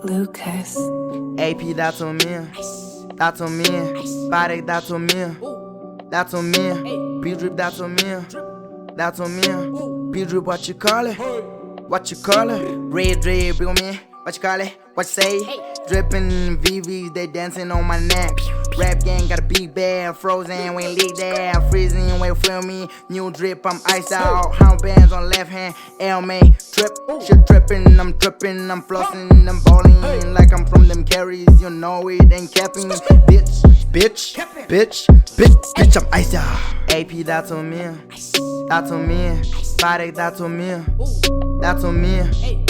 Lucas. AP dato mio, Barek dato mio, B-drip dato mio, B-drip what you call it? What you call it? Red drip, bring on me. What you call it? What you say? Drippin' VVs, they dancing on my neck. Rap gang got a big bag, frozen, we ain't leak there. Freezing, wait for me. New drip, I'm iced out. Hound bands on left hand, L-May trip. Shit trippin', I'm flossing, I'm ballin' like I'm from them carries. You know it ain't capping. Bitch, I'm iced out. AP dato mio, Barek dato mio,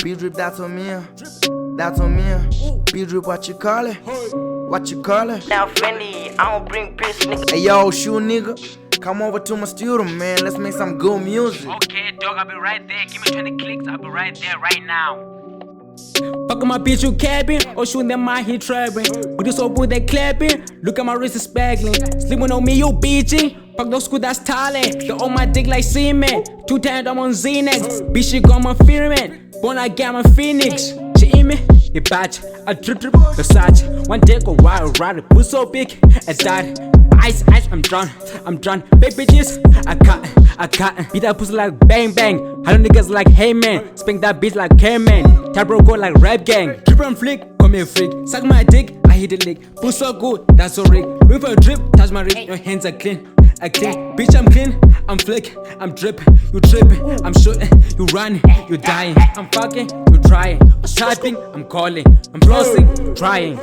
B-drip dato mio, B-drip what you call it? What you call it? Now Fendi, I don't bring piss, nigga. Hey yo, shoe nigga, come over to my studio, man. Let's make some good music. Okay, dog, I'll be right there. Give me 20 clicks, I'll be right there right now. Fuck my bitch, you capping, or shooting them out here trapping. With this old boy, they clapping. Look at my wrist, is spaggling. Sleeping on me, you bitching. Fuck those school, that's talent. They on my dick like cement. 2 times I'm on Xanax. Bitch, she got my firmament. Born I got my Phoenix. She in me, you batch. I drip, Versace. One day go wild, ride it. Puss so big, I died. Ice, I'm drunk. Big bitches, I cut. Beat that pussy like bang bang. Hello niggas like hey man. Spank that bitch like hey man. Tap bro go like rap gang. Drip and flick, call me a freak. Suck my dick, I hit the lick. Puss so good, that's so rigged. Wait for a drip, touch my wrist. Your hands are clean. Bitch, I'm clean, I'm flick, I'm dripping, you tripping, I'm shooting, you running, you dying, I'm fucking, you trying, I'm typing, I'm calling, I'm flossing, trying.